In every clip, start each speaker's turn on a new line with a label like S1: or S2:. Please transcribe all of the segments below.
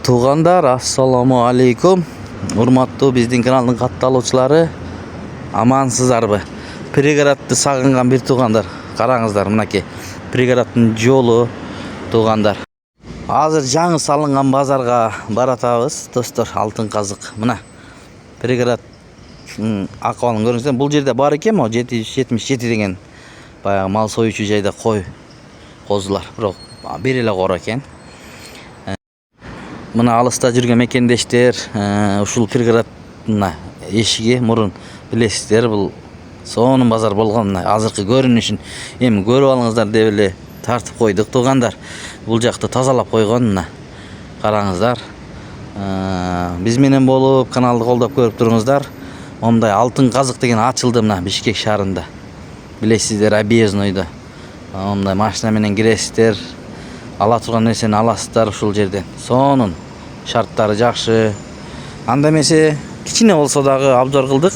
S1: Туугандар, ассаламу алейкум. Урматтуу биздин каналдын катталуучулары, амансыздарбы? Пригородду сагынган бир туугандар, караңыздар, мынакей пригороддун жолу туугандар. Азыр жаңы салынган базарга баратабыз, достор. Алтын казык. Мына пригород акыбалын көрүңүздөр. Бул жерде бар экен, 777 деген баягы мал союучу жайда кой козулар. Бирок бир эле кор экен. Мына алыста жүргөн мекендештер, ушул пригороддун эшиги мурун билесиздер, бул сонун базар болгон. Азыркы көрүнүшүн эми көрүп алыңыздар деп эле тартып койдук туугандар. Бул жакты тазалап койгон, мына караңыздар. Биз менен болуп каналды колдоп көрүп туруңуздар. Момундай алтын казык деген ачылды мына Бишкек шаарында. Билесиздер, объезднойдо. Момундай машина менен киресиздер. Ала турган нерсени аласыздар ушул жерден. Сонун шарттары жакшы. Анда эмесе кичине болсо дагы обзор кылдык.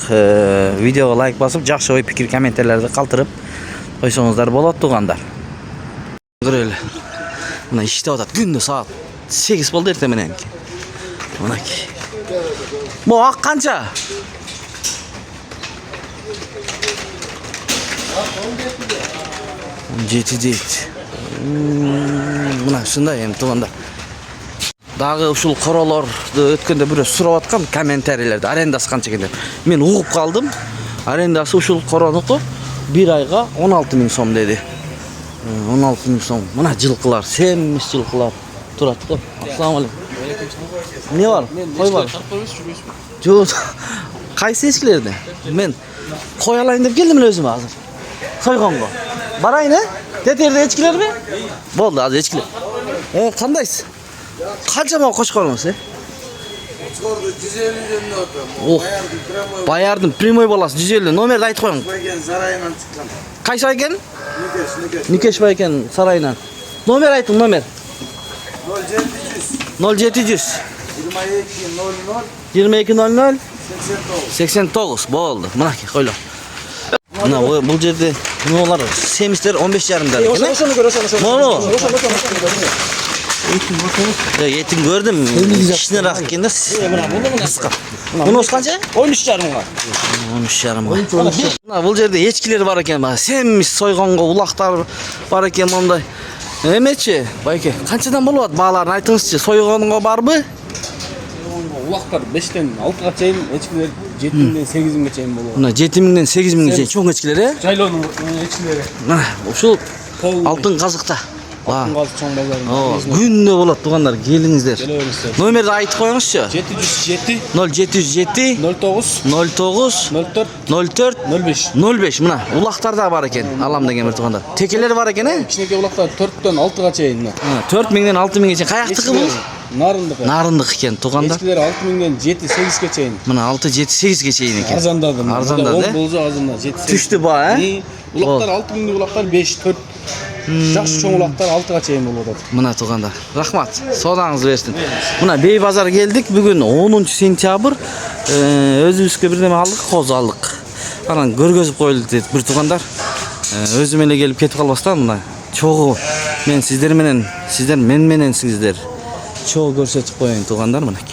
S1: Видеого лайк басып, жакшы ой пикир комментарийлерди калтырып койсоңуздар болот туугандар. Көрөлү. Мына иштеп атат. Күндө саат 8 болду эртең менен. Мынакей. Бу ак канча? 17 дейт. Мына ушундай эми туугандар. Дагы ушул королорду өткөндө бирөө сурап аткан комментарийлерди, арендасы канча экен деп. Мен угуп калдым. Арендасы ушул коронуку 1 айга 16 000 сом деди. 16 000 сом. Мына жылкылар, семиз жылкылар турат го. Ассаламу алейкум. Не бар? Кой бар? Жок. Кайсы эчкилерди? Мен кой алайын деп келдим эле өзүм азыр. Сойгонго. Барайын, Тетерде эчкилерби? Болду, азыр эчкилер. Кандайсыз? Канчама кочкоруңуз,
S2: Кочкорду 150
S1: Ох, Баярдын прямой баласы 150. Номерди айтып коюң.
S2: Сарайынан чыккан.
S1: Кайсы экен?
S2: Никеш.
S1: Никеш байкен сарайынан. Номер айтың, номер.
S2: 0700
S1: 2200
S2: 89.
S1: 89 болду. Мынакей койло. Мына бул жерде мыналар семиздер 15,5 экен.
S2: Ошону көр, ошону.
S1: Этин көрдүм. Кичинераак экен да. Кыска. Мунусы канча?
S2: 13,5
S1: 13,5. Мына бул жерде эчкилер бар экен. Семиз сойгонго улактар бар экен мондай. Эмечи, байке, канчадан болот бааларын айтыңызчы. Сойгонго барбы?
S2: Улактар 5ден 6га чейин, эчкилер 7ден 8ге чейин болот.
S1: Мына 7000ден 8000ге чейин чоң эчкилер,
S2: Жайлоонун эчкилери.
S1: Мына ушул алтын казыкта.
S2: Алтын казык чоң базарында.
S1: Күндө болот туугандар, келиңиздер. Номерди айтып коюңузчу.
S2: 707
S1: 077
S2: 09
S1: 09
S2: 04
S1: 04
S2: 05.
S1: 05. Мына улактар да бар экен. Алам деген бир туугандар. Текелер бар экен,
S2: Кичинекей улактар 4ден 6га чейин.
S1: 4000ден 6000ге чейин. Каяктыкы бул?
S2: Нарындыкы.
S1: Нарындык экен туугандар.
S2: Эчкилер 6000ден 7-8ге чейин.
S1: Мына 6-7-8ге чейин экен.
S2: Арзандады.
S1: Арзандады.
S2: Болжо азында 7-8.
S1: Түштү ба,
S2: Улактар 6000 улактар 5-4. Жакшы чоң улактар 6га чейин болот.
S1: Мына туугандар. Рахмат. Соодаңыз берсин. Мына Бей базар келдик. Бүгүн 10 сентябрь. Өзүбүзгө бирдеме алдык, козу алдык. Анан көргөзүп коелу дедик бир туугандар. Өзүм эле келип кетип калбастан мына чогуу мен сиздер мененсиздер. Чогуу көрсөтүп коеюн туугандар, мынакей.